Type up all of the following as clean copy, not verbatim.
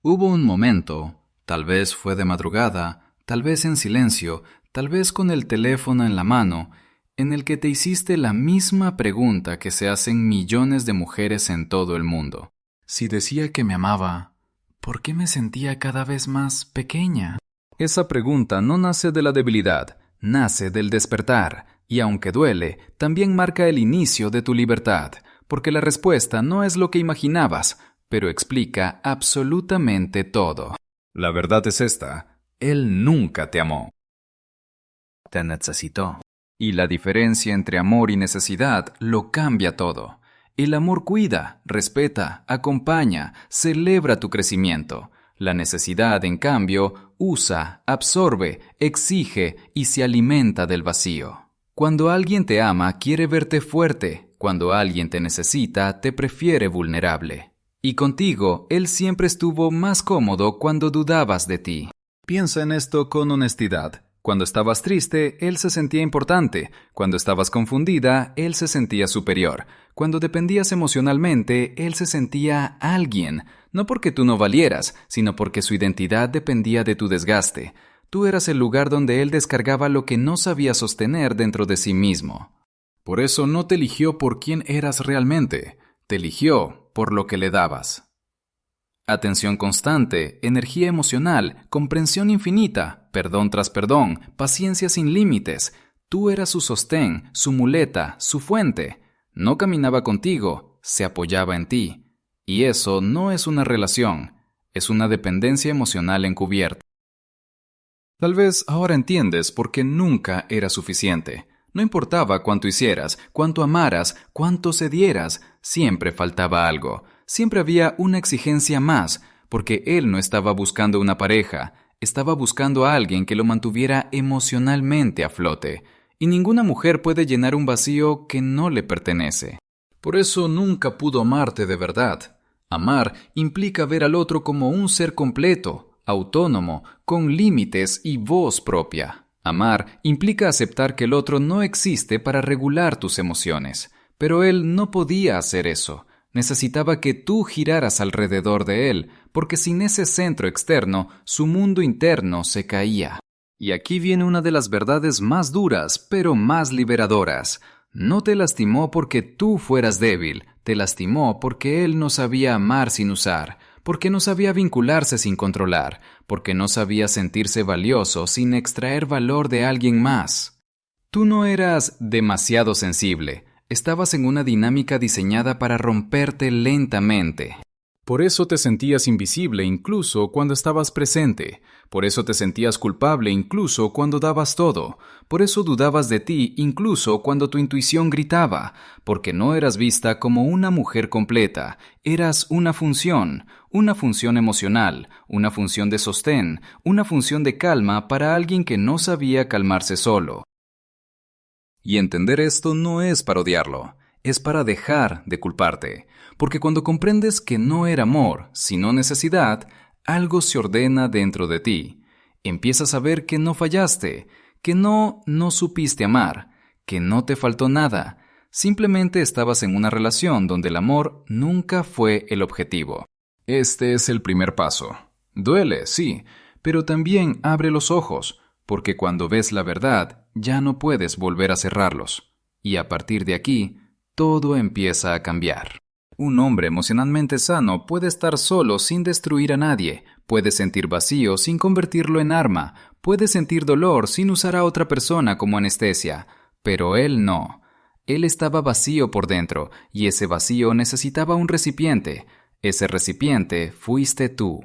Hubo un momento, tal vez fue de madrugada, tal vez en silencio, tal vez con el teléfono en la mano, en el que te hiciste la misma pregunta que se hacen millones de mujeres en todo el mundo. Si decía que me amaba, ¿por qué me sentía cada vez más pequeña? Esa pregunta no nace de la debilidad, nace del despertar, y aunque duele, también marca el inicio de tu libertad, porque la respuesta no es lo que imaginabas, pero explica absolutamente todo. La verdad es esta: él nunca te amó. Te necesitó. Y la diferencia entre amor y necesidad lo cambia todo. El amor cuida, respeta, acompaña, celebra tu crecimiento. La necesidad, en cambio, usa, absorbe, exige y se alimenta del vacío. Cuando alguien te ama, quiere verte fuerte. Cuando alguien te necesita, te prefiere vulnerable. Y contigo, él siempre estuvo más cómodo cuando dudabas de ti. Piensa en esto con honestidad. Cuando estabas triste, él se sentía importante. Cuando estabas confundida, él se sentía superior. Cuando dependías emocionalmente, él se sentía alguien. No porque tú no valieras, sino porque su identidad dependía de tu desgaste. Tú eras el lugar donde él descargaba lo que no sabía sostener dentro de sí mismo. Por eso no te eligió por quién eras realmente. Te eligió por lo que le dabas. Atención constante, energía emocional, comprensión infinita, perdón tras perdón, paciencia sin límites. Tú eras su sostén, su muleta, su fuente. No caminaba contigo, se apoyaba en ti. Y eso no es una relación, es una dependencia emocional encubierta. Tal vez ahora entiendes por qué nunca era suficiente. No importaba cuánto hicieras, cuánto amaras, cuánto cedieras, siempre faltaba algo. Siempre había una exigencia más, porque él no estaba buscando una pareja, estaba buscando a alguien que lo mantuviera emocionalmente a flote. Y ninguna mujer puede llenar un vacío que no le pertenece. Por eso nunca pudo amarte de verdad. Amar implica ver al otro como un ser completo, autónomo, con límites y voz propia. Amar implica aceptar que el otro no existe para regular tus emociones. Pero él no podía hacer eso. Necesitaba que tú giraras alrededor de él, porque sin ese centro externo, su mundo interno se caía. Y aquí viene una de las verdades más duras, pero más liberadoras. No te lastimó porque tú fueras débil, te lastimó porque él no sabía amar sin usar, porque no sabía vincularse sin controlar, porque no sabía sentirse valioso sin extraer valor de alguien más. Tú no eras demasiado sensible. Estabas en una dinámica diseñada para romperte lentamente. Por eso te sentías invisible incluso cuando estabas presente. Por eso te sentías culpable incluso cuando dabas todo. Por eso dudabas de ti incluso cuando tu intuición gritaba. Porque no eras vista como una mujer completa. Eras una función emocional, una función de sostén, una función de calma para alguien que no sabía calmarse solo. Y entender esto no es para odiarlo, es para dejar de culparte. Porque cuando comprendes que no era amor, sino necesidad, algo se ordena dentro de ti. Empiezas a ver que no fallaste, que no supiste amar, que no te faltó nada. Simplemente estabas en una relación donde el amor nunca fue el objetivo. Este es el primer paso. Duele, sí, pero también abre los ojos, porque cuando ves la verdad, ya no puedes volver a cerrarlos. Y a partir de aquí, todo empieza a cambiar. Un hombre emocionalmente sano puede estar solo sin destruir a nadie, puede sentir vacío sin convertirlo en arma, puede sentir dolor sin usar a otra persona como anestesia, pero él no. Él estaba vacío por dentro, y ese vacío necesitaba un recipiente. Ese recipiente fuiste tú.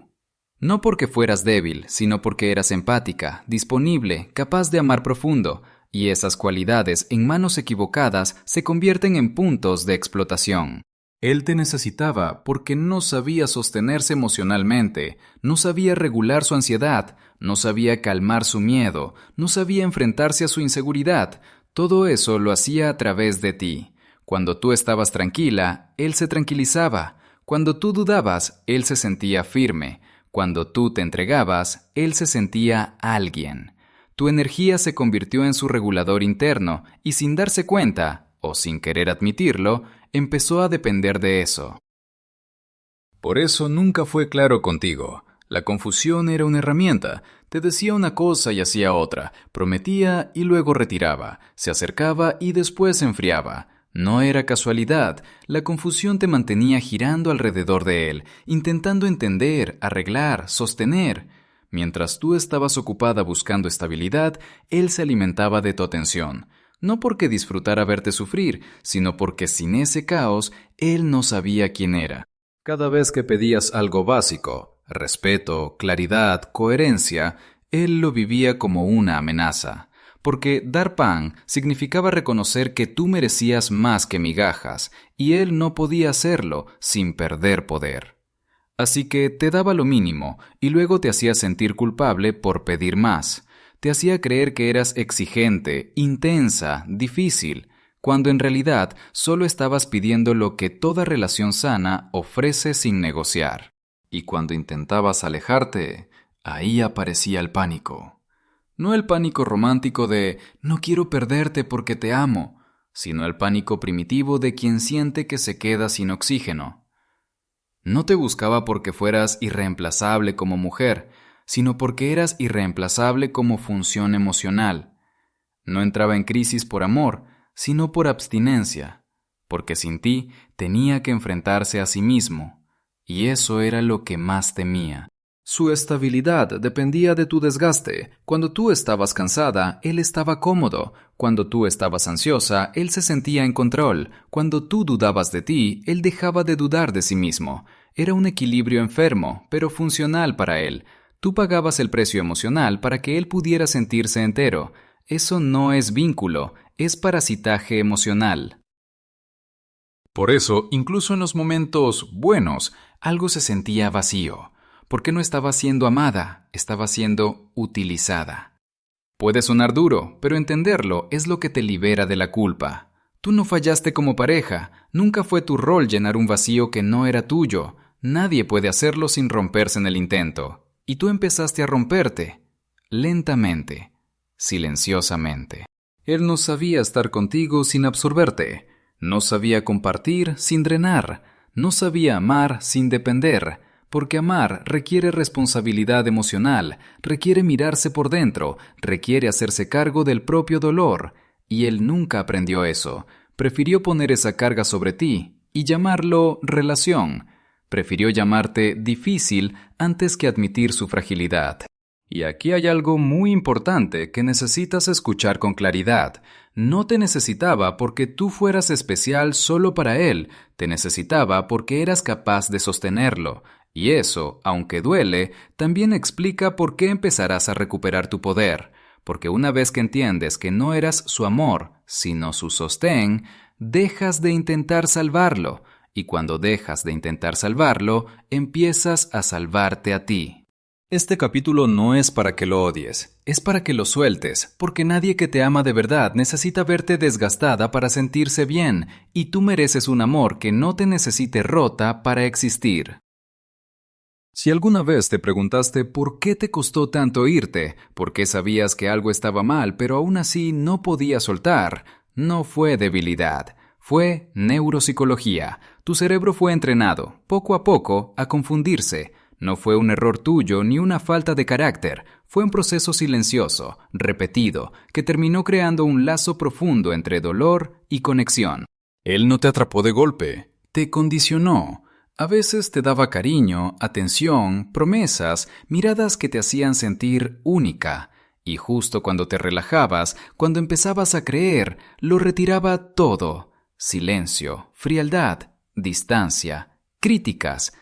No porque fueras débil, sino porque eras empática, disponible, capaz de amar profundo, y esas cualidades en manos equivocadas se convierten en puntos de explotación. Él te necesitaba porque no sabía sostenerse emocionalmente, no sabía regular su ansiedad, no sabía calmar su miedo, no sabía enfrentarse a su inseguridad. Todo eso lo hacía a través de ti. Cuando tú estabas tranquila, él se tranquilizaba. Cuando tú dudabas, él se sentía firme. Cuando tú te entregabas, él se sentía alguien. Tu energía se convirtió en su regulador interno y sin darse cuenta, o sin querer admitirlo, empezó a depender de eso. Por eso nunca fue claro contigo. La confusión era una herramienta. Te decía una cosa y hacía otra, prometía y luego retiraba, se acercaba y después se enfriaba. No era casualidad, la confusión te mantenía girando alrededor de él, intentando entender, arreglar, sostener. Mientras tú estabas ocupada buscando estabilidad, él se alimentaba de tu atención. No porque disfrutara verte sufrir, sino porque sin ese caos, él no sabía quién era. Cada vez que pedías algo básico, respeto, claridad, coherencia, él lo vivía como una amenaza. Porque dar pan significaba reconocer que tú merecías más que migajas, y él no podía hacerlo sin perder poder. Así que te daba lo mínimo, y luego te hacía sentir culpable por pedir más. Te hacía creer que eras exigente, intensa, difícil, cuando en realidad solo estabas pidiendo lo que toda relación sana ofrece sin negociar. Y cuando intentabas alejarte, ahí aparecía el pánico. No el pánico romántico de «no quiero perderte porque te amo», sino el pánico primitivo de quien siente que se queda sin oxígeno. No te buscaba porque fueras irreemplazable como mujer, sino porque eras irreemplazable como función emocional. No entraba en crisis por amor, sino por abstinencia, porque sin ti tenía que enfrentarse a sí mismo, y eso era lo que más temía. Su estabilidad dependía de tu desgaste. Cuando tú estabas cansada, él estaba cómodo. Cuando tú estabas ansiosa, él se sentía en control. Cuando tú dudabas de ti, él dejaba de dudar de sí mismo. Era un equilibrio enfermo, pero funcional para él. Tú pagabas el precio emocional para que él pudiera sentirse entero. Eso no es vínculo, es parasitaje emocional. Por eso, incluso en los momentos buenos, algo se sentía vacío. Porque no estaba siendo amada, estaba siendo utilizada. Puede sonar duro, pero entenderlo es lo que te libera de la culpa. Tú no fallaste como pareja, nunca fue tu rol llenar un vacío que no era tuyo. Nadie puede hacerlo sin romperse en el intento. Y tú empezaste a romperte, lentamente, silenciosamente. Él no sabía estar contigo sin absorberte, no sabía compartir sin drenar, no sabía amar sin depender. Porque amar requiere responsabilidad emocional, requiere mirarse por dentro, requiere hacerse cargo del propio dolor. Y él nunca aprendió eso. Prefirió poner esa carga sobre ti y llamarlo relación. Prefirió llamarte difícil antes que admitir su fragilidad. Y aquí hay algo muy importante que necesitas escuchar con claridad. No te necesitaba porque tú fueras especial solo para él, te necesitaba porque eras capaz de sostenerlo. Y eso, aunque duele, también explica por qué empezarás a recuperar tu poder. Porque una vez que entiendes que no eras su amor, sino su sostén, dejas de intentar salvarlo. Y cuando dejas de intentar salvarlo, empiezas a salvarte a ti. Este capítulo no es para que lo odies, es para que lo sueltes, porque nadie que te ama de verdad necesita verte desgastada para sentirse bien, y tú mereces un amor que no te necesite rota para existir. Si alguna vez te preguntaste por qué te costó tanto irte, por qué sabías que algo estaba mal pero aún así no podías soltar, no fue debilidad, fue neuropsicología. Tu cerebro fue entrenado, poco a poco, a confundirse. No fue un error tuyo ni una falta de carácter, fue un proceso silencioso, repetido, que terminó creando un lazo profundo entre dolor y conexión. Él no te atrapó de golpe, te condicionó. A veces te daba cariño, atención, promesas, miradas que te hacían sentir única. Y justo cuando te relajabas, cuando empezabas a creer, lo retiraba todo. Silencio, frialdad, distancia, críticas.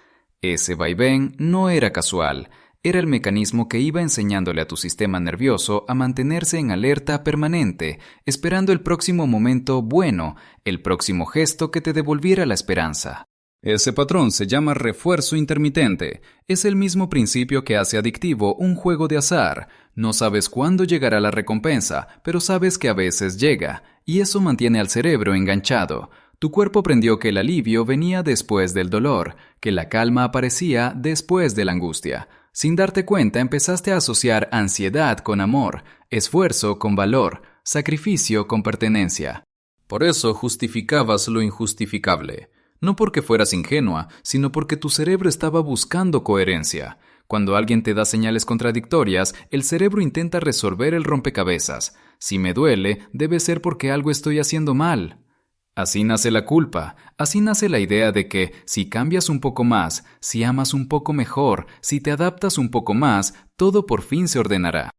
Ese vaivén no era casual. Era el mecanismo que iba enseñándole a tu sistema nervioso a mantenerse en alerta permanente, esperando el próximo momento bueno, el próximo gesto que te devolviera la esperanza. Ese patrón se llama refuerzo intermitente. Es el mismo principio que hace adictivo un juego de azar. No sabes cuándo llegará la recompensa, pero sabes que a veces llega, y eso mantiene al cerebro enganchado. Tu cuerpo aprendió que el alivio venía después del dolor, que la calma aparecía después de la angustia. Sin darte cuenta, empezaste a asociar ansiedad con amor, esfuerzo con valor, sacrificio con pertenencia. Por eso justificabas lo injustificable. No porque fueras ingenua, sino porque tu cerebro estaba buscando coherencia. Cuando alguien te da señales contradictorias, el cerebro intenta resolver el rompecabezas. Si me duele, debe ser porque algo estoy haciendo mal. Así nace la culpa, así nace la idea de que si cambias un poco más, si amas un poco mejor, si te adaptas un poco más, todo por fin se ordenará.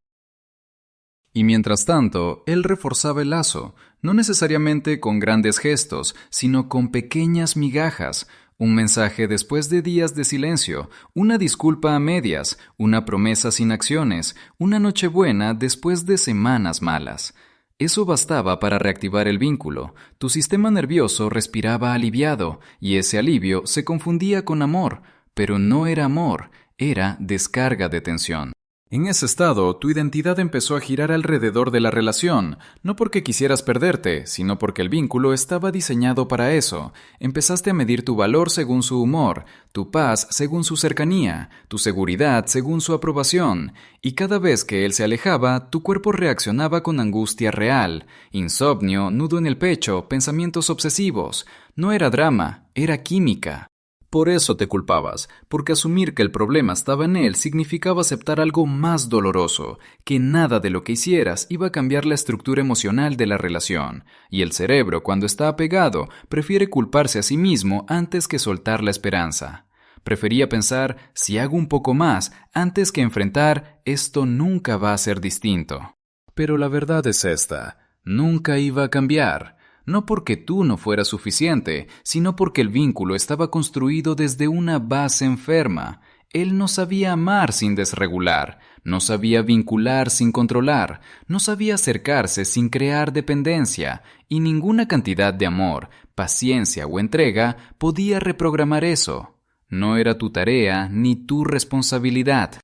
Y mientras tanto, él reforzaba el lazo, no necesariamente con grandes gestos, sino con pequeñas migajas, un mensaje después de días de silencio, una disculpa a medias, una promesa sin acciones, una nochebuena después de semanas malas. Eso bastaba para reactivar el vínculo. Tu sistema nervioso respiraba aliviado, y ese alivio se confundía con amor, pero no era amor, era descarga de tensión. En ese estado, tu identidad empezó a girar alrededor de la relación, no porque quisieras perderte, sino porque el vínculo estaba diseñado para eso. Empezaste a medir tu valor según su humor, tu paz según su cercanía, tu seguridad según su aprobación, y cada vez que él se alejaba, tu cuerpo reaccionaba con angustia real, insomnio, nudo en el pecho, pensamientos obsesivos. No era drama, era química. Por eso te culpabas, porque asumir que el problema estaba en él significaba aceptar algo más doloroso, que nada de lo que hicieras iba a cambiar la estructura emocional de la relación, y el cerebro, cuando está apegado, prefiere culparse a sí mismo antes que soltar la esperanza. Prefería pensar, si hago un poco más, antes que enfrentar, esto nunca va a ser distinto. Pero la verdad es esta, nunca iba a cambiar. No porque tú no fueras suficiente, sino porque el vínculo estaba construido desde una base enferma. Él no sabía amar sin desregular, no sabía vincular sin controlar, no sabía acercarse sin crear dependencia, y ninguna cantidad de amor, paciencia o entrega podía reprogramar eso. No era tu tarea ni tu responsabilidad.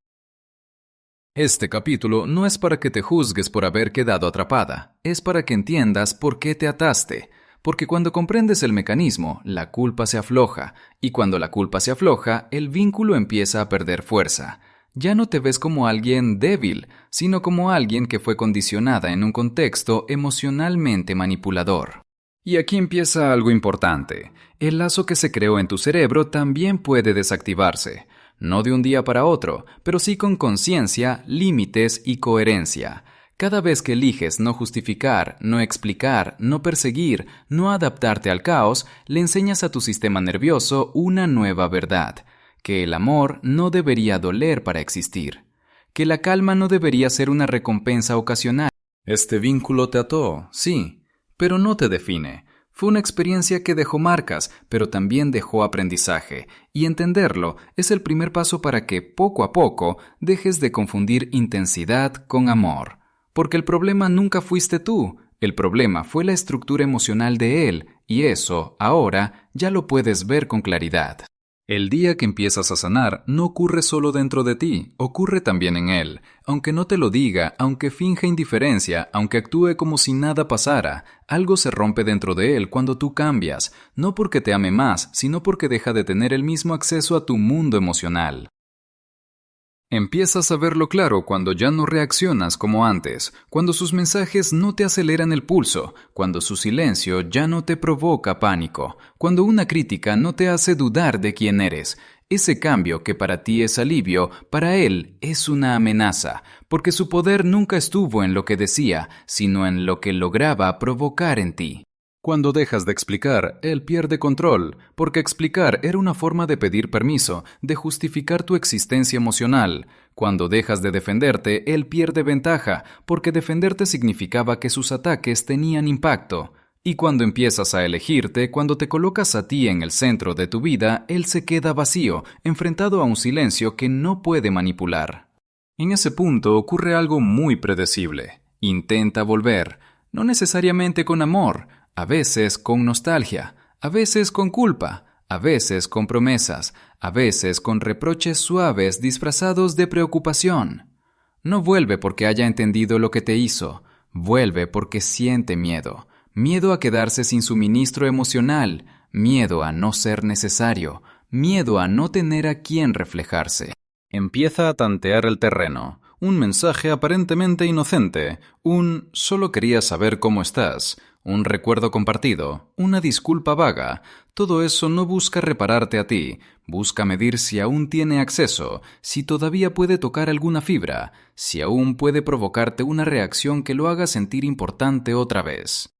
Este capítulo no es para que te juzgues por haber quedado atrapada, es para que entiendas por qué te ataste, porque cuando comprendes el mecanismo, la culpa se afloja, y cuando la culpa se afloja, el vínculo empieza a perder fuerza. Ya no te ves como alguien débil, sino como alguien que fue condicionada en un contexto emocionalmente manipulador. Y aquí empieza algo importante. El lazo que se creó en tu cerebro también puede desactivarse. No de un día para otro, pero sí con conciencia, límites y coherencia. Cada vez que eliges no justificar, no explicar, no perseguir, no adaptarte al caos, le enseñas a tu sistema nervioso una nueva verdad, que el amor no debería doler para existir, que la calma no debería ser una recompensa ocasional. Este vínculo te ató, sí, pero no te define. Fue una experiencia que dejó marcas, pero también dejó aprendizaje, y entenderlo es el primer paso para que, poco a poco, dejes de confundir intensidad con amor. Porque el problema nunca fuiste tú, el problema fue la estructura emocional de él, y eso, ahora, ya lo puedes ver con claridad. El día que empiezas a sanar no ocurre solo dentro de ti, ocurre también en él. Aunque no te lo diga, aunque finja indiferencia, aunque actúe como si nada pasara, algo se rompe dentro de él cuando tú cambias, no porque te ame más, sino porque deja de tener el mismo acceso a tu mundo emocional. Empiezas a verlo claro cuando ya no reaccionas como antes, cuando sus mensajes no te aceleran el pulso, cuando su silencio ya no te provoca pánico, cuando una crítica no te hace dudar de quién eres. Ese cambio que para ti es alivio, para él es una amenaza, porque su poder nunca estuvo en lo que decía, sino en lo que lograba provocar en ti. Cuando dejas de explicar, él pierde control, porque explicar era una forma de pedir permiso, de justificar tu existencia emocional. Cuando dejas de defenderte, él pierde ventaja, porque defenderte significaba que sus ataques tenían impacto. Y cuando empiezas a elegirte, cuando te colocas a ti en el centro de tu vida, él se queda vacío, enfrentado a un silencio que no puede manipular. En ese punto ocurre algo muy predecible. Intenta volver, no necesariamente con amor, a veces con nostalgia, a veces con culpa, a veces con promesas, a veces con reproches suaves disfrazados de preocupación. No vuelve porque haya entendido lo que te hizo, vuelve porque siente miedo, miedo a quedarse sin suministro emocional, miedo a no ser necesario, miedo a no tener a quién reflejarse. Empieza a tantear el terreno. un mensaje aparentemente inocente, un solo quería saber cómo estás, un recuerdo compartido, una disculpa vaga. Todo eso no busca repararte a ti, busca medir si aún tiene acceso, si todavía puede tocar alguna fibra, si aún puede provocarte una reacción que lo haga sentir importante otra vez.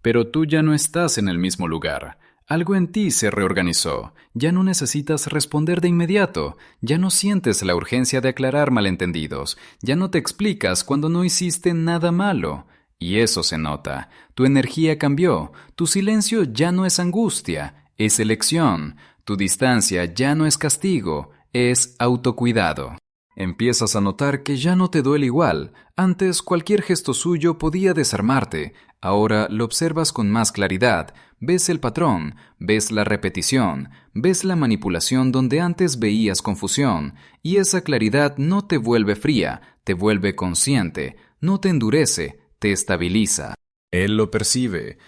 Pero tú ya no estás en el mismo lugar. Algo en ti se reorganizó. Ya no necesitas responder de inmediato. Ya no sientes la urgencia de aclarar malentendidos. Ya no te explicas cuando no hiciste nada malo. Y eso se nota. Tu energía cambió. Tu silencio ya no es angustia, es elección. Tu distancia ya no es castigo, es autocuidado. Empiezas a notar que ya no te duele igual. Antes cualquier gesto suyo podía desarmarte. Ahora lo observas con más claridad. Ves el patrón, ves la repetición, ves la manipulación donde antes veías confusión. Y esa claridad no te vuelve fría, te vuelve consciente, no te endurece, te estabiliza. Él lo percibe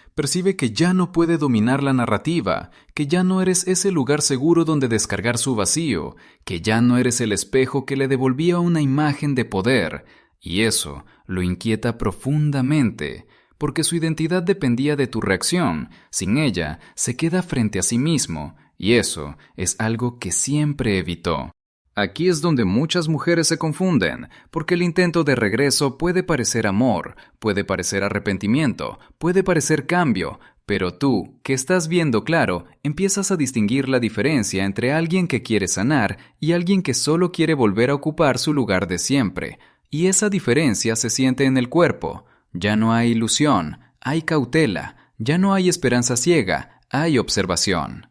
que ya no puede dominar la narrativa, que ya no eres ese lugar seguro donde descargar su vacío, que ya no eres el espejo que le devolvía una imagen de poder, y eso lo inquieta profundamente, porque su identidad dependía de tu reacción. Sin ella, se queda frente a sí mismo, y eso es algo que siempre evitó. Aquí es donde muchas mujeres se confunden, porque el intento de regreso puede parecer amor, puede parecer arrepentimiento, puede parecer cambio, pero tú, que estás viendo claro, empiezas a distinguir la diferencia entre alguien que quiere sanar y alguien que solo quiere volver a ocupar su lugar de siempre. Y esa diferencia se siente en el cuerpo. Ya no hay ilusión, hay cautela, ya no hay esperanza ciega, hay observación.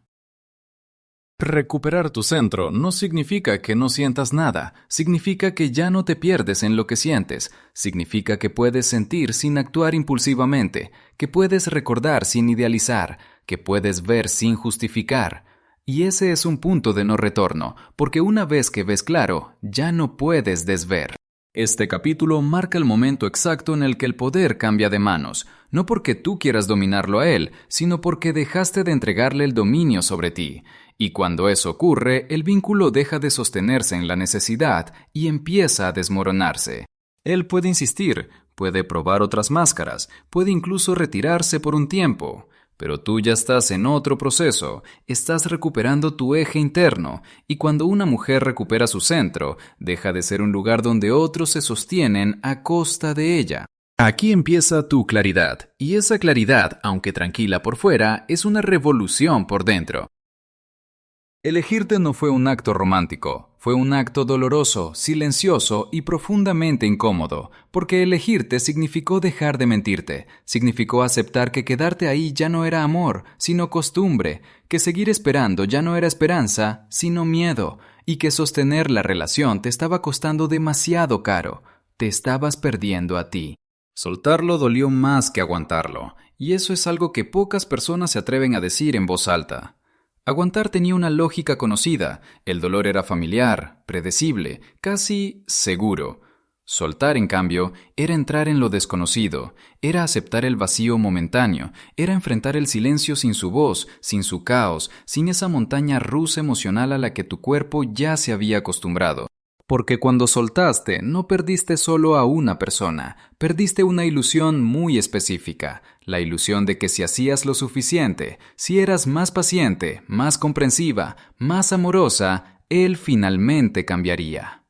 Recuperar tu centro no significa que no sientas nada, significa que ya no te pierdes en lo que sientes, significa que puedes sentir sin actuar impulsivamente, que puedes recordar sin idealizar, que puedes ver sin justificar. Y ese es un punto de no retorno, porque una vez que ves claro, ya no puedes desver. Este capítulo marca el momento exacto en el que el poder cambia de manos, no porque tú quieras dominarlo a él, sino porque dejaste de entregarle el dominio sobre ti. Y cuando eso ocurre, el vínculo deja de sostenerse en la necesidad y empieza a desmoronarse. Él puede insistir, puede probar otras máscaras, puede incluso retirarse por un tiempo. Pero tú ya estás en otro proceso, estás recuperando tu eje interno, y cuando una mujer recupera su centro, deja de ser un lugar donde otros se sostienen a costa de ella. Aquí empieza tu claridad, y esa claridad, aunque tranquila por fuera, es una revolución por dentro. Elegirte no fue un acto romántico, fue un acto doloroso, silencioso y profundamente incómodo, porque elegirte significó dejar de mentirte, significó aceptar que quedarte ahí ya no era amor, sino costumbre, que seguir esperando ya no era esperanza, sino miedo, y que sostener la relación te estaba costando demasiado caro, te estabas perdiendo a ti. Soltarlo dolió más que aguantarlo, y eso es algo que pocas personas se atreven a decir en voz alta. Aguantar tenía una lógica conocida, el dolor era familiar, predecible, casi seguro. Soltar, en cambio, era entrar en lo desconocido, era aceptar el vacío momentáneo, era enfrentar el silencio sin su voz, sin su caos, sin esa montaña rusa emocional a la que tu cuerpo ya se había acostumbrado. Porque cuando soltaste, no perdiste solo a una persona, perdiste una ilusión muy específica, la ilusión de que si hacías lo suficiente, si eras más paciente, más comprensiva, más amorosa, él finalmente cambiaría.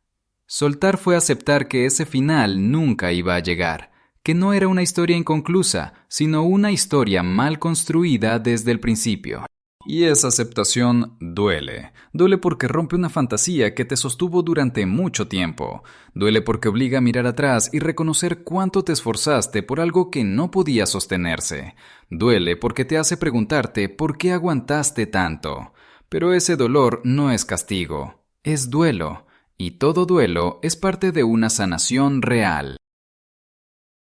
Soltar fue aceptar que ese final nunca iba a llegar, que no era una historia inconclusa, sino una historia mal construida desde el principio. Y esa aceptación duele. Duele porque rompe una fantasía que te sostuvo durante mucho tiempo. Duele porque obliga a mirar atrás y reconocer cuánto te esforzaste por algo que no podía sostenerse. Duele porque te hace preguntarte por qué aguantaste tanto. Pero ese dolor no es castigo, es duelo. Y todo duelo es parte de una sanación real.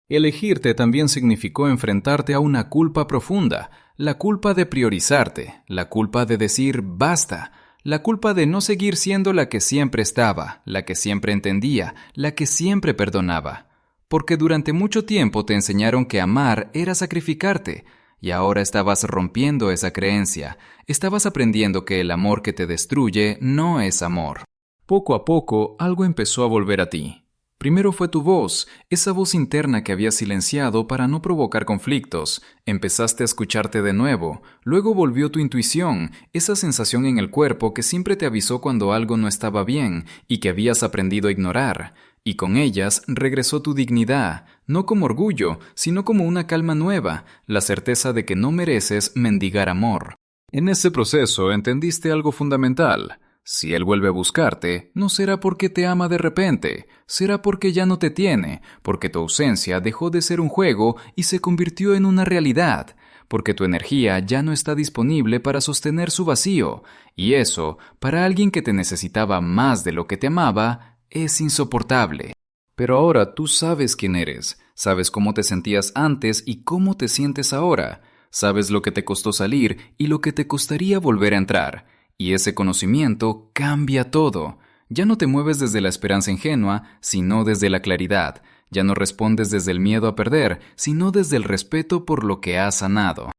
Elegirte también significó enfrentarte a una culpa profunda, la culpa de priorizarte, la culpa de decir basta, la culpa de no seguir siendo la que siempre estaba, la que siempre entendía, la que siempre perdonaba. Porque durante mucho tiempo te enseñaron que amar era sacrificarte, y ahora estabas rompiendo esa creencia, estabas aprendiendo que el amor que te destruye no es amor. Poco a poco, algo empezó a volver a ti. Primero fue tu voz, esa voz interna que habías silenciado para no provocar conflictos. Empezaste a escucharte de nuevo. Luego volvió tu intuición, esa sensación en el cuerpo que siempre te avisó cuando algo no estaba bien y que habías aprendido a ignorar. Y con ellas regresó tu dignidad, no como orgullo, sino como una calma nueva, la certeza de que no mereces mendigar amor. En ese proceso entendiste algo fundamental. Si él vuelve a buscarte, no será porque te ama de repente, será porque ya no te tiene, porque tu ausencia dejó de ser un juego y se convirtió en una realidad, porque tu energía ya no está disponible para sostener su vacío, y eso, para alguien que te necesitaba más de lo que te amaba, es insoportable. Pero ahora tú sabes quién eres, sabes cómo te sentías antes y cómo te sientes ahora, sabes lo que te costó salir y lo que te costaría volver a entrar. Y ese conocimiento cambia todo. Ya no te mueves desde la esperanza ingenua, sino desde la claridad. Ya no respondes desde el miedo a perder, sino desde el respeto por lo que has sanado.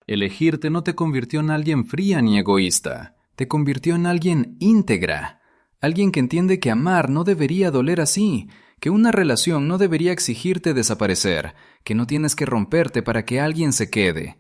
Elegirte no te convirtió en alguien fría ni egoísta. Te convirtió en alguien íntegra. Alguien que entiende que amar no debería doler así, que una relación no debería exigirte desaparecer, que no tienes que romperte para que alguien se quede.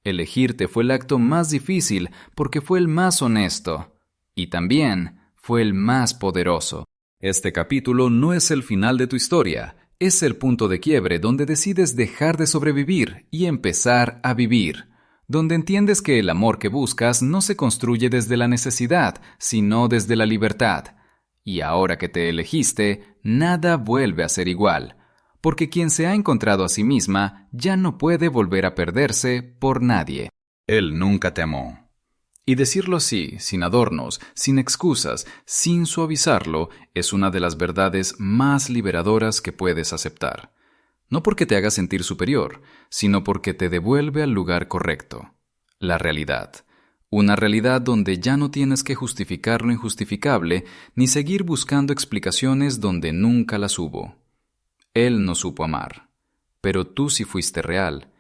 Elegirte fue el acto más difícil porque fue el más honesto y también fue el más poderoso. Este capítulo no es el final de tu historia, es el punto de quiebre donde decides dejar de sobrevivir y empezar a vivir, donde entiendes que el amor que buscas no se construye desde la necesidad, sino desde la libertad. Y ahora que te elegiste, nada vuelve a ser igual. Porque quien se ha encontrado a sí misma ya no puede volver a perderse por nadie. Él nunca te amó. Y decirlo así, sin adornos, sin excusas, sin suavizarlo, es una de las verdades más liberadoras que puedes aceptar. No porque te haga sentir superior, sino porque te devuelve al lugar correcto. La realidad. Una realidad donde ya no tienes que justificar lo injustificable, ni seguir buscando explicaciones donde nunca las hubo. Él no supo amar, pero tú sí fuiste real,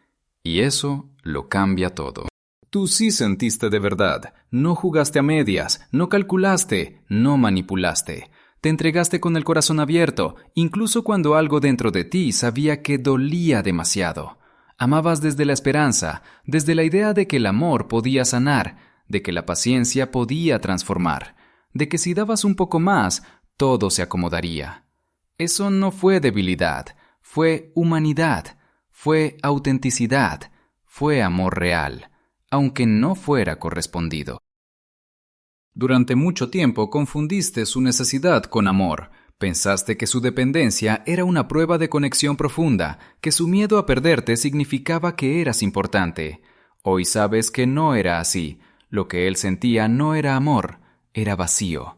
y eso lo cambia todo. Tú sí sentiste de verdad, no jugaste a medias, no calculaste, no manipulaste. Te entregaste con el corazón abierto, incluso cuando algo dentro de ti sabía que dolía demasiado. Amabas desde la esperanza, desde la idea de que el amor podía sanar, de que la paciencia podía transformar, de que si dabas un poco más, todo se acomodaría. Eso no fue debilidad, fue humanidad, fue autenticidad, fue amor real, aunque no fuera correspondido. Durante mucho tiempo confundiste su necesidad con amor. Pensaste que su dependencia era una prueba de conexión profunda, que su miedo a perderte significaba que eras importante. Hoy sabes que no era así. Lo que él sentía no era amor, era vacío.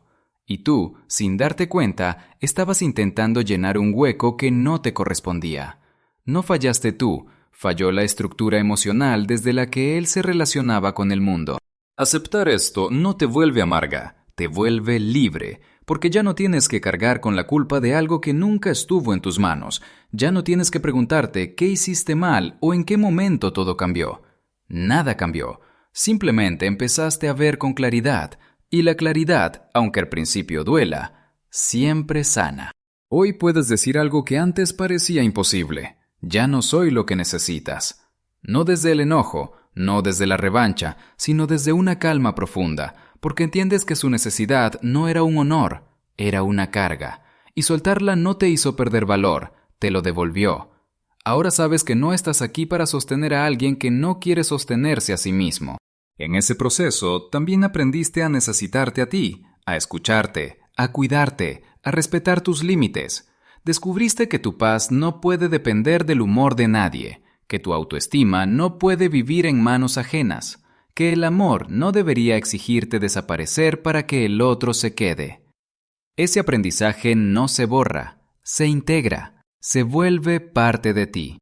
Y tú, sin darte cuenta, estabas intentando llenar un hueco que no te correspondía. No fallaste tú, falló la estructura emocional desde la que él se relacionaba con el mundo. Aceptar esto no te vuelve amarga, te vuelve libre, porque ya no tienes que cargar con la culpa de algo que nunca estuvo en tus manos. Ya no tienes que preguntarte qué hiciste mal o en qué momento todo cambió. Nada cambió, simplemente empezaste a ver con claridad. Y la claridad, aunque al principio duela, siempre sana. Hoy puedes decir algo que antes parecía imposible. Ya no soy lo que necesitas. No desde el enojo, no desde la revancha, sino desde una calma profunda, porque entiendes que su necesidad no era un honor, era una carga. Y soltarla no te hizo perder valor, te lo devolvió. Ahora sabes que no estás aquí para sostener a alguien que no quiere sostenerse a sí mismo. En ese proceso, también aprendiste a necesitarte a ti, a escucharte, a cuidarte, a respetar tus límites. Descubriste que tu paz no puede depender del humor de nadie, que tu autoestima no puede vivir en manos ajenas, que el amor no debería exigirte desaparecer para que el otro se quede. Ese aprendizaje no se borra, se integra, se vuelve parte de ti.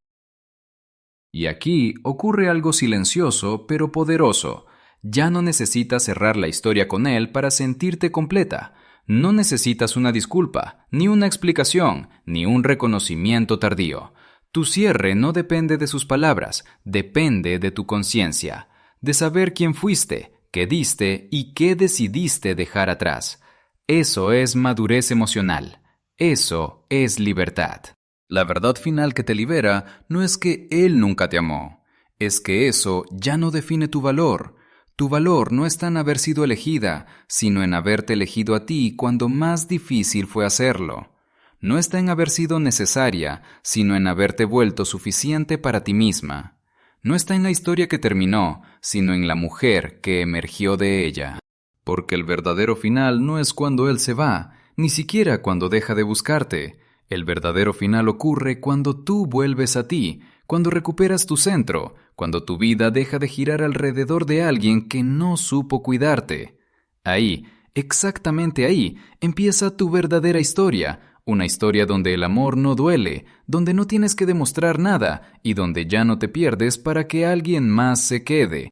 Y aquí ocurre algo silencioso pero poderoso. Ya no necesitas cerrar la historia con él para sentirte completa. No necesitas una disculpa, ni una explicación, ni un reconocimiento tardío. Tu cierre no depende de sus palabras, depende de tu conciencia, de saber quién fuiste, qué diste y qué decidiste dejar atrás. Eso es madurez emocional. Eso es libertad. La verdad final que te libera no es que él nunca te amó. Es que eso ya no define tu valor. Tu valor no está en haber sido elegida, sino en haberte elegido a ti cuando más difícil fue hacerlo. No está en haber sido necesaria, sino en haberte vuelto suficiente para ti misma. No está en la historia que terminó, sino en la mujer que emergió de ella. Porque el verdadero final no es cuando él se va, ni siquiera cuando deja de buscarte. El verdadero final ocurre cuando tú vuelves a ti, cuando recuperas tu centro, cuando tu vida deja de girar alrededor de alguien que no supo cuidarte. Ahí, exactamente ahí, empieza tu verdadera historia, una historia donde el amor no duele, donde no tienes que demostrar nada y donde ya no te pierdes para que alguien más se quede.